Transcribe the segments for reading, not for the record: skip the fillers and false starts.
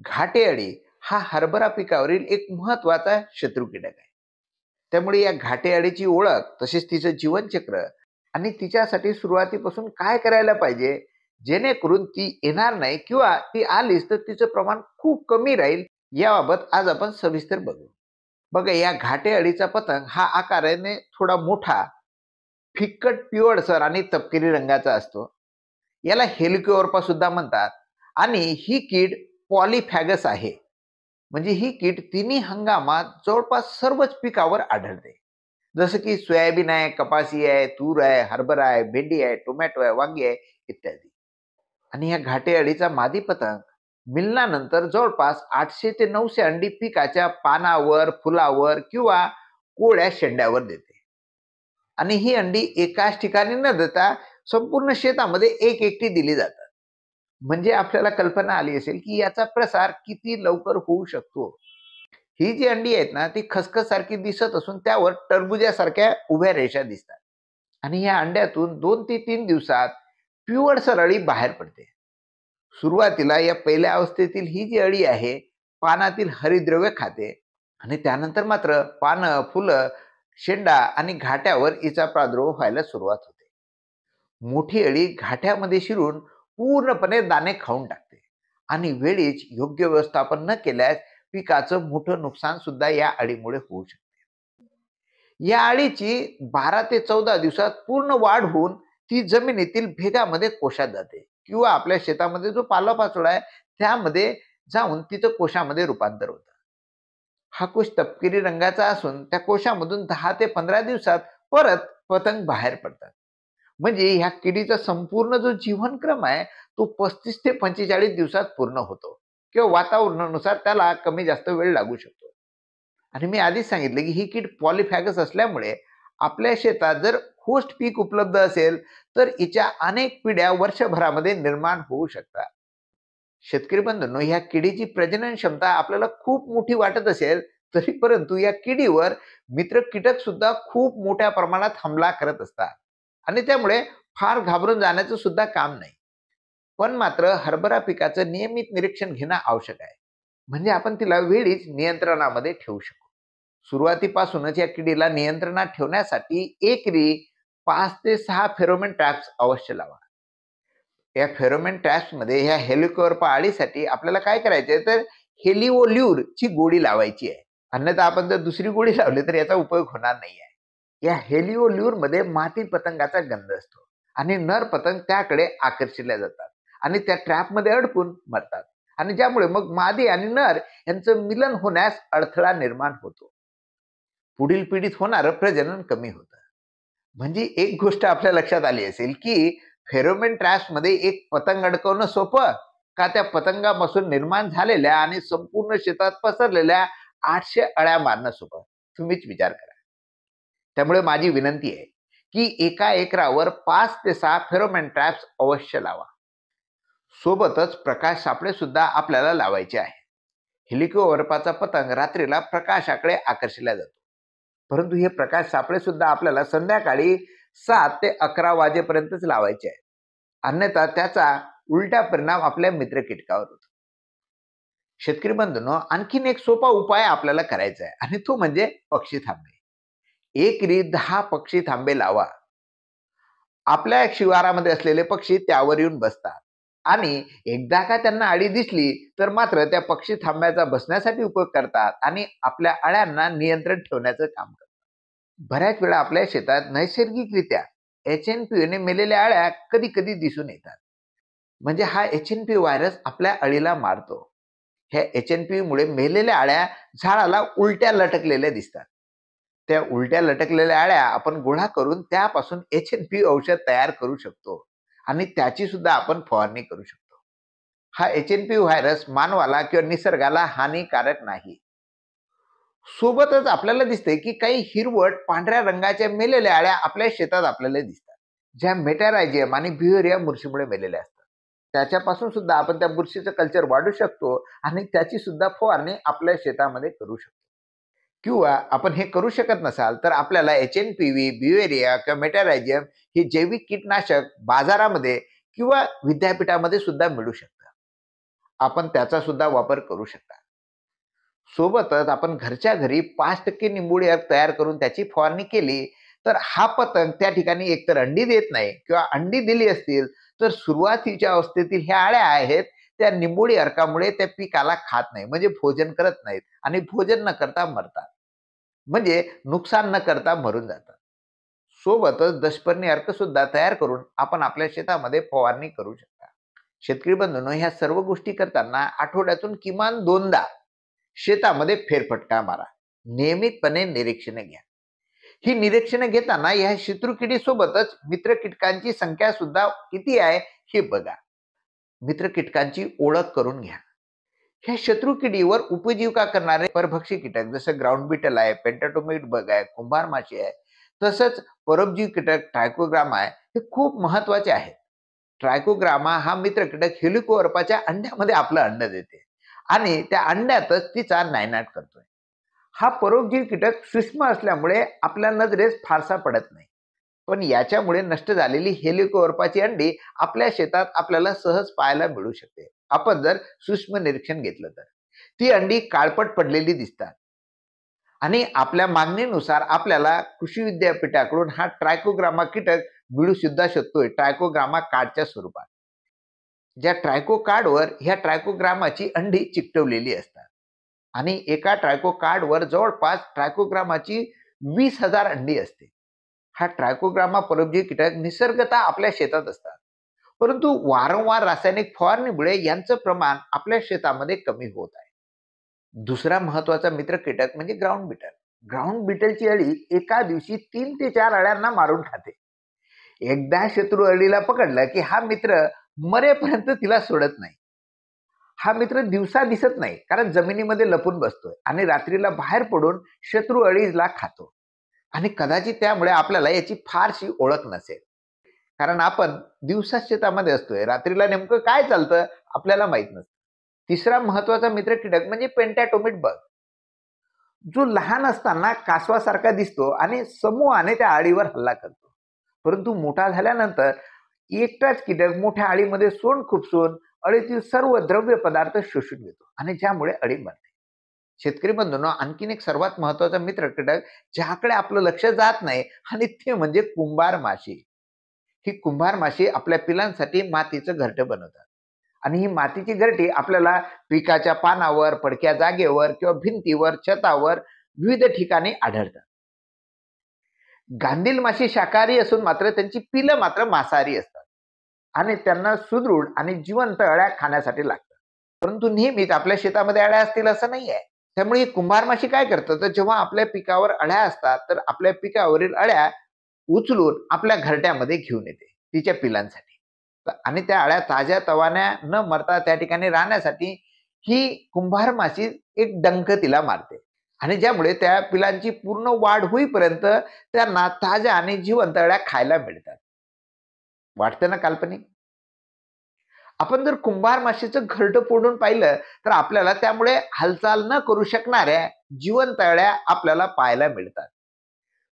घाटे अळी हा हरभरा पिकावरील एक महत्वाचा शत्रू कीटक आहे. त्यामुळे या घाटे अळीची ओळख, तसेच तिचं जीवनचक्र आणि तिच्यासाठी सुरुवातीपासून काय करायला पाहिजे, जेणेकरून ती येणार नाही किंवा ती आलीच तर तिचं प्रमाण खूप कमी राहील, याबाबत आज आपण सविस्तर बघू. बघा, या घाटे अळीचा पतंग हा आकाराने थोडा मोठा, फिक्कट पिवळसर आणि तपकिरी रंगाचा असतो. याला हेलिकोवर्पा सुद्धा म्हणतात आणि ही कीड पॉलीफॅगस आहे. म्हणजे ही कीड तिन्ही हंगामात जवळपास सर्वच पिकावर आढळते. जसं की सोयाबीन आहे, कपासी आहे, तूर आहे, हरभरा आहे, भेंडी आहे, टोमॅटो आहे, वांगी आहे इत्यादी. आणि या घाटे अळीचा मादी पतंग मिलनानंतर जवळपास 800 ते 900 अंडी पिकाच्या पानावर, फुलावर किंवा कोळ्या शेंड्यावर देते. आणि ही अंडी एकाच ठिकाणी न देता संपूर्ण शेतामध्ये एक एकटी दिली जातात. म्हणजे आपल्याला कल्पना आली असेल की याचा प्रसार किती लवकर होऊ शकतो. ही जी अंडी आहेत ना, ती खसखस सारखी दिसत असून त्यावर टरबुजासारख्या उभ्या रेषा दिसतात. आणि या अंड्यातून 2 ते 3 दिवसात पिवळसर अळी बाहेर पडते. सुरुवातीला या पहिल्या अवस्थेतील ही जी अळी आहे, पानातील हरितद्रव्य खाते आणि त्यानंतर मात्र पानं, फुलं, शेंडा आणि घाट्यावर हिचा प्रादुर्भाव व्हायला सुरुवात होते. मोठी अळी घाट्यामध्ये शिरून पूर्णपणे दाणे खाऊन टाकते आणि वेळीच योग्य व्यवस्थापन न केल्यास पिकाचं मोठं नुकसान सुद्धा या अळीमुळे होऊ शकते. या अळीची 12 ते 14 दिवसात पूर्ण वाढ होऊन ती जमिनीतील भेगामध्ये कोशात जाते किंवा आपल्या शेतामध्ये जो पालापाचोळा आहे त्यामध्ये जाऊन तिचं कोशामध्ये रूपांतर होतं. हा कोश तपकिरी रंगाचा असून त्या कोशामधून 10 ते 15 दिवसात परत पतंग बाहेर पडतात. म्हणजे ह्या किडीचा संपूर्ण जो जीवनक्रम आहे तो 35 ते 45 दिवसात पूर्ण होतो किंवा वातावरणानुसार त्याला कमी जास्त वेळ लागू शकतो. आणि मी आधीच सांगितलं की ही कीड पॉलीफॅगस असल्यामुळे आपल्या शेतात जर होस्ट पीक उपलब्ध असेल तर हिच्या अनेक पिढ्या वर्षभरामध्ये निर्माण होऊ शकतात. शेतकरी बंधूंनो, ह्या किडीची प्रजनन क्षमता आपल्याला खूप मोठी वाटत असेल तरी परंतु या किडीवर मित्र कीटक सुद्धा खूप मोठ्या प्रमाणात हमला करत असतात आणि त्यामुळे फार घाबरून जाण्याचं सुद्धा काम नाही. पण मात्र हरभरा पिकाचं नियमित निरीक्षण घेणं आवश्यक आहे. म्हणजे आपण तिला वेळीच नियंत्रणामध्ये ठेवू शकू. सुरुवातीपासूनच या किडीला नियंत्रणात ठेवण्यासाठी एकरी 5 ते 6 फेरोमेन ट्रॅप्स अवश्य लावा. या फेरोमेन ट्रॅप्समध्ये ह्या हेलिकोवर्पा अळीसाठी आपल्याला काय करायचंय तर हेलिओल्यूर ची गोळी लावायची आहे. अन्यथा आपण जर दुसरी गोळी लावली तर याचा उपयोग होणार नाही आहे. या हेलिओल्यूर मध्ये मादी पतंगाचा गंध असतो आणि नर पतंग त्याकडे आकर्षिले जातात आणि त्या ट्रॅपमध्ये अडकून मरतात आणि ज्यामुळे मग मादी आणि नर यांचं मिलन होण्यास अडथळा निर्माण होतो. पुढील पिढीत होणारं प्रजनन कमी होतं. म्हणजे एक गोष्ट आपल्या लक्षात आली असेल की फेरोमेन ट्रॅप्समध्ये एक पतंग अडकवणं सोपं का त्या पतंगापासून निर्माण झालेल्या आणि संपूर्ण शेतात पसरलेल्या 800 अळ्या मारणं सोपं? तुम्हीच विचार करा. त्यामुळे माझी विनंती आहे की एका एकरावर 5 ते 6 फेरोमेन ट्रॅप्स अवश्य लावा. सोबतच प्रकाश सापळे सुद्धा आपल्याला लावायचे आहे. हेलिकोवर्पाचा पतंग रात्रीला प्रकाशाकडे आकर्षिला जातो, परंतु हे प्रकाश सापळे सुद्धा आपल्याला संध्याकाळी 7 ते 11 वाजेपर्यंतच लावायचे आहे. अन्यथा त्याचा उलटा परिणाम आपल्या मित्र कीटकावर होतो. शेतकरी बंधूंनो, आणखीन एक सोपा उपाय आपल्याला करायचा आहे आणि तो म्हणजे पक्षी थांबे. एकरी 10 पक्षी थांबे लावा. आपल्या शिवारामध्ये असलेले पक्षी त्यावर येऊन बसतात आणि एकदा का त्यांना अळी दिसली तर मात्र त्या पक्षी थांब्याचा बसण्यासाठी उपयोग करतात आणि आपल्या अळ्यांना नियंत्रण ठेवण्याचं काम करतात. बऱ्याच वेळा आपल्या शेतात नैसर्गिकरित्या HNP ने मेलेल्या अळ्या कधी कधी दिसून येतात. म्हणजे हा HNP व्हायरस आपल्या अळीला मारतो. ह्या HNP मुळे मेलेल्या अळ्या झाडाला उलट्या लटकलेल्या दिसतात. त्या उलट्या लटकलेल्या अळ्या आपण गोळा करून त्यापासून HNP औषध तयार करू शकतो आणि त्याची सुद्धा आपण फवारणी करू शकतो. हा HNP व्हायरस मानवाला किंवा निसर्गाला हानिकारक नाही. सोबतच आपल्याला दिसते की काही हिरवट पांढऱ्या रंगाच्या मेलेल्या अळ्या आपल्या शेतात आपल्याला दिसतात, ज्या मेटॅरायझियम आणि ब्युएरिया बुरशीमुळे मेलेल्या असतात. त्याच्यापासून सुद्धा आपण त्या बुरशीचं कल्चर वाढू शकतो आणि त्याची सुद्धा फवारणी आपल्या शेतामध्ये करू शकतो. किंवा आपण हे करू शकत नसाल तर आपल्याला HNPV, ब्युएरिया किंवा मेटॅरायझियम हे जैविक कीटनाशक बाजारामध्ये किंवा विद्यापीठामध्ये सुद्धा मिळू शकतं. आपण त्याचा सुद्धा वापर करू शकता. सोबतच आपण घरच्या घरी 5% निंबोळी अर्क तयार करून त्याची फवारणी केली तर हा पतंग त्या ठिकाणी एकतर अंडी देत नाही किंवा अंडी दिली असतील तर सुरुवातीच्या अवस्थेतील ह्या अळ्या आहेत त्या निंबोळी अर्कामुळे त्या पिकाला खात नाही, म्हणजे भोजन करत नाहीत आणि भोजन न करता मरतात, म्हणजे नुकसान न करता मरून जातात. सोबतच दशपर्णी अर्क सुद्धा तयार करून आपण आपल्या शेतामध्ये फवारणी करू शकता. शेतकरी बंधूंनो, ह्या सर्व गोष्टी करताना आठवड्यातून किमान 2दा शेतामध्ये फेरफटका मारा. नियमितपणे निरीक्षणे घ्या. ही निरीक्षणे घेताना या शत्रू किडीसोबतच मित्र कीटकांची संख्या सुद्धा किती आहे हे बघा. मित्र कीटकांची ओळख करून घ्या. ह्या शत्रू किडीवर उपजीविका करणारे परभक्षी कीटक जसं ग्राउंड बीटल आहे, पेंटाटोमिड बग आहे, कुंभार माशी आहे, तसंच परोपजीवी कीटक ट्रायकोग्रामा आहे, हे खूप महत्वाचे आहेत. ट्रायकोग्रामा हा मित्र कीटक हेलिकोअर्पाच्या अंड्यामध्ये आपलं अंड देते आणि त्या अंड्यातच तिचा नायनाट करतोय. हा परोपजीवी कीटक सूक्ष्म असल्यामुळे आपल्या नजरेस फारसा पडत नाही, पण याच्यामुळे नष्ट झालेली हेलिकोअर्पाची अंडी आपल्या शेतात आपल्याला सहज पाहायला मिळू शकते. आपण जर सूक्ष्म निरीक्षण घेतलं तर ती अंडी काळपट पडलेली दिसतात आणि आपल्या मागणीनुसार आपल्याला कृषी विद्यापीठाकडून हा ट्रायकोग्रामा कीटक मिळू सुद्धा शकतोय, ट्रायकोग्रामा कार्डच्या स्वरूपात. ज्या ट्रायको कार्डवर ह्या ट्रायकोग्रामाची अंडी चिकटवलेली असतात आणि एका ट्रायको कार्डवर जवळपास ट्रायकोग्रामाची 20,000 अंडी असते. हा ट्रायकोग्रामा परोपजीवी कीटक निसर्गतः आपल्या शेतात असतात, परंतु वारंवार रासायनिक फवारणीमुळे यांचं प्रमाण आपल्या शेतामध्ये कमी होत आहे. दुसरा महत्वाचा मित्र कीटक म्हणजे ग्राउंड बीटल. ग्राउंड बीटलची अळी एका दिवशी 3 ते 4 अळ्यांना मारून खाते. एकदा शत्रू अळीला पकडलं की हा मित्र मरेपर्यंत तिला सोडत नाही. हा मित्र दिवसा दिसत नाही कारण जमिनीमध्ये लपून बसतोय आणि रात्रीला बाहेर पडून शत्रू अळीला खातो आणि कदाचित त्यामुळे आपल्याला याची फारशी ओळख नसेल, कारण आपण दिवसा शेतामध्ये असतोय, रात्रीला नेमकं काय चालतं आपल्याला माहित नसतं. तिसरा महत्वाचा मित्र कीटक म्हणजे पेंटाटोमिड बग, जो लहान असताना कासवासारखा दिसतो आणि समूहाने त्या अळीवर हल्ला करतो, परंतु मोठा झाल्यानंतर एकटाच कीटक मोठ्या अळीमध्ये सोंड खुपसून अळीतील सर्व द्रव्य पदार्थ शोषून घेतो आणि ज्यामुळे अळी मरते. शेतकरी बंधूंनो, आणखीन एक सर्वात महत्वाचा मित्र कीटक ज्याकडे आपलं लक्ष जात नाही आणि ते म्हणजे कुंभार माशी. ही कुंभार माशी आपल्या पिलांसाठी मातीचं घरटं बनवतात आणि ही मातीची घरटी आपल्याला पिकाच्या पानावर, पडक्या जागेवर किंवा भिंतीवर, छतावर विविध ठिकाणी आढळतात. गांधील माशी शाकाहारी असून मात्र त्यांची पिलं मात्र मांसाहारी असतात आणि त्यांना सुदृढ आणि जिवंत अळ्या खाण्यासाठी लागतात, परंतु नेहमीच आपल्या शेतामध्ये अळ्या असतील असं नाही आहे. त्यामुळे ही कुंभार माशी काय करतं, तर जेव्हा आपल्या पिकावर अळ्या असतात तर आपल्या पिकावरील अळ्या उचलून आपल्या घरट्यामध्ये घेऊन येते तिच्या पिलांसाठी आणि त्या अळ्या ताज्या तवान्या न मरता त्या ठिकाणी राहण्यासाठी ही कुंभार माशी एक डंख तिला मारते आणि ज्यामुळे त्या पिलांची पूर्ण वाढ होईपर्यंत त्यांना ताज्या आणि जिवंत अळ्या खायला मिळतात. वाटतं ना काल्पनिक? आपण जर कुंभार माशीचं घरटं फोडून पाहिलं तर आपल्याला त्यामुळे हालचाल न करू शकणाऱ्या जिवंत अळ्या आपल्याला पाहायला मिळतात.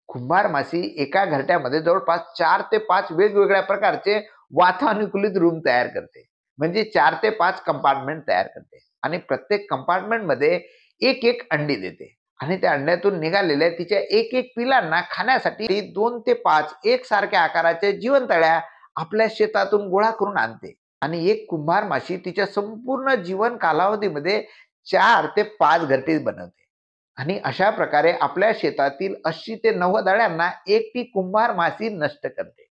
कुंभार माशी एका घरट्यामध्ये जवळपास 4 ते 5 वेगवेगळ्या प्रकारचे वातानुकूलित रूम तयार करते, म्हणजे 4 ते 5 कंपार्टमेंट तयार करते आणि प्रत्येक कंपार्टमेंटमध्ये एक एक अंडी देते आणि त्या अंड्यातून निघालेल्या तिच्या एक एक पिलांना खाण्यासाठी 2 ते 5 एकसारख्या आकाराच्या जिवंत अळ्या आपल्या शेतातून गोळा करून आणते आणि एक कुंभार माशी तिच्या संपूर्ण जीवन कालावधीमध्ये 4 ते 5 घरटे बनवते आणि अशा प्रकारे आपल्या शेतातील 80 ते 90 अळ्यांना एकटी कुंभार माशी नष्ट करते.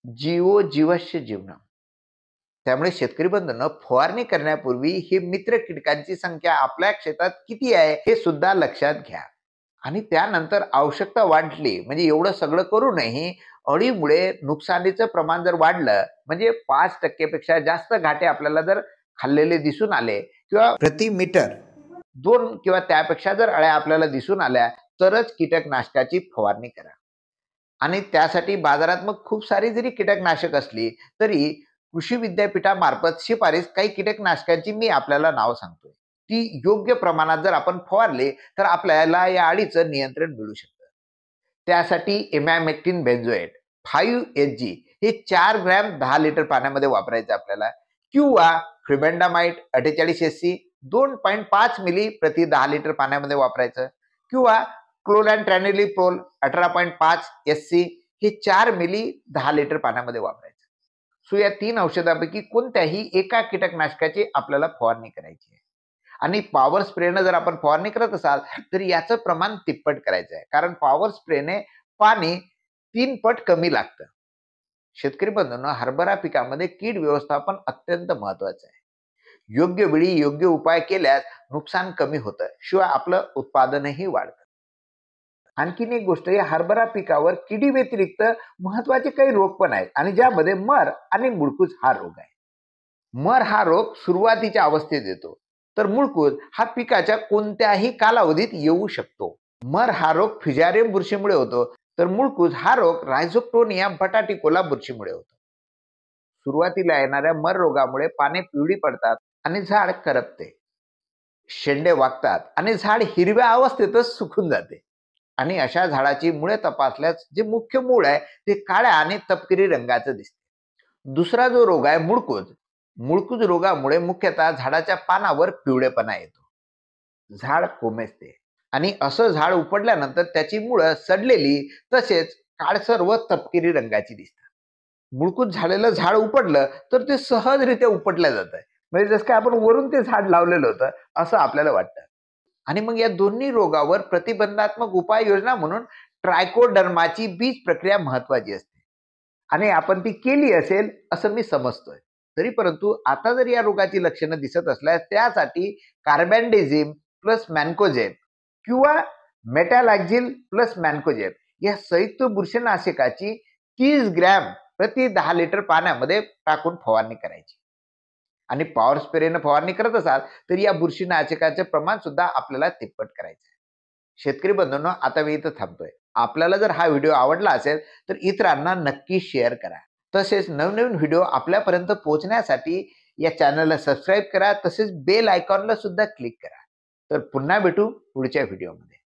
जीवो जीवस्य जीवनम. त्यामुळे शेतकरी बंधूंनो, फवारणी करण्यापूर्वी हे मित्र कीटकांची संख्या आपल्या शेतात किती आहे हे सुद्धा लक्षात घ्या आणि त्यानंतर आवश्यकता वाढली म्हणजे एवढं सगळं करूनही अळीमुळे नुकसानीचं प्रमाण जर वाढलं म्हणजे 5% पेक्षा जास्त घाटे आपल्याला जर खाल्लेले दिसून आले किंवा प्रति मीटर 2 किंवा त्यापेक्षा जर अळ्या आपल्याला दिसून आल्या तरच कीटकनाशकाची फवारणी करा आणि त्यासाठी बाजारात मग खूप सारी जरी कीटकनाशक असली तरी कृषी विद्यापीठामार्फत शिफारस काही कीटकनाशकांची मी आपल्याला नाव सांगतोय, ती योग्य प्रमाणात जर आपण फवारले तर आपल्याला या अळीचं नियंत्रण मिळू शकतं. त्यासाठी इमॅमेक्टिन बेन्झोएट 5 Hg हे 4 ग्रॅम 10 लिटर पाण्यामध्ये वापरायचं आपल्याला किंवा फ्रिबेंडामाइट 48 SC 2.5 मिली प्रति 10 लिटर पाण्यामध्ये वापरायचं, किंवा क्लोरॅन्ट्रॅनिलिप्रोल 18.5 SC हे 4 मिली 10 लिटर पाण्यामध्ये वापरायचं. सो या 3 औषधापैकी कोणत्याही एका कीटकनाशकाची आपल्याला फवारणी करायची आहे. आणि पॉवर स्प्रेनं जर आपण फवारणी करत असाल तर याचं प्रमाण तिप्पट करायचं आहे, कारण पॉवर स्प्रेने पाणी 3 पट कमी लागतं. शेतकरी बंधूंनो, हरभरा पिकामध्ये कीड व्यवस्थापन अत्यंत महत्वाचं आहे. योग्य वेळी योग्य उपाय केल्यास नुकसान कमी होतं, शिवाय आपलं उत्पादनही वाढतं. आणखीन एक गोष्ट, या हरभरा पिकावर किडी व्यतिरिक्त महत्वाचे काही रोग पण आहेत, आणि ज्यामध्ये मर आणि मुळकूज हा रोग आहे. मर हा रोग सुरुवातीच्या अवस्थेत येतो, तर मुळकूज हा पिकाच्या कोणत्याही कालावधीत येऊ शकतो. मर हा रोग फ्युजारियम बुरशीमुळे होतो, तर मुळकूज हा रोग रायझोक्टोनिया बटाटिकोला बुरशीमुळे होतो. सुरुवातीला येणाऱ्या मर रोगामुळे पाने पिवळी पडतात आणि झाड करपते, शेंडे वागतात आणि झाड हिरव्या अवस्थेतच सुकून जाते. आणि अशा झाडाची मुळे तपासल्यास जे मुख्य मूळ आहे ते काळ्या आणि तपकिरी रंगाचं दिसते. दुसरा जो रोग आहे मुळकूज, मुळकूज रोगामुळे मुख्यतः झाडाच्या पानावर पिवळेपणा येतो, झाड कोमेजते, आणि असं झाड उपडल्यानंतर त्याची मुळं सडलेली तसेच काळसर व तपकिरी रंगाची दिसतात. मुळकूज झालेलं झाड उपडलं तर ते सहजरित्या उपटलं जातं, म्हणजे जसं काय आपण वरून ते झाड लावलेलं होतं असं आपल्याला वाटतं. आणि मग या दोन्ही रोगावर प्रतिबंधात्मक उपाययोजना म्हणून ट्रायकोडर्माची बीज प्रक्रिया महत्वाची असते, आणि आपण ती केली असेल असं मी समजतोय. तरी परंतु आता जर या रोगाची लक्षणं दिसत असल्यास त्यासाठी कार्बॅन्डेझिम प्लस मॅन्कोजेब किंवा मेटॅलॅक्झिल प्लस मॅन्कोजेब या संयुक्त बुरशीनाशकाची 30 ग्रॅम प्रति 10 लिटर पाण्यामध्ये टाकून फवारणी करायची. आणि पॉवर स्प्रेनं फवारणी करत असाल तर या बुरशीनाशकाचे प्रमाण सुद्धा आपल्याला तिप्पट करायचं आहे. शेतकरी बंधूंनो, आता मी इथं थांबतोय. आपल्याला जर हा व्हिडिओ आवडला असेल तर इतरांना नक्की शेअर करा. तसेच नवनवीन व्हिडिओ आपल्यापर्यंत पोहोचण्यासाठी या चॅनलला सबस्क्राईब करा, तसेच बेल आयकॉनला सुद्धा क्लिक करा. तर पुन्हा भेटू पुढच्या व्हिडिओमध्ये.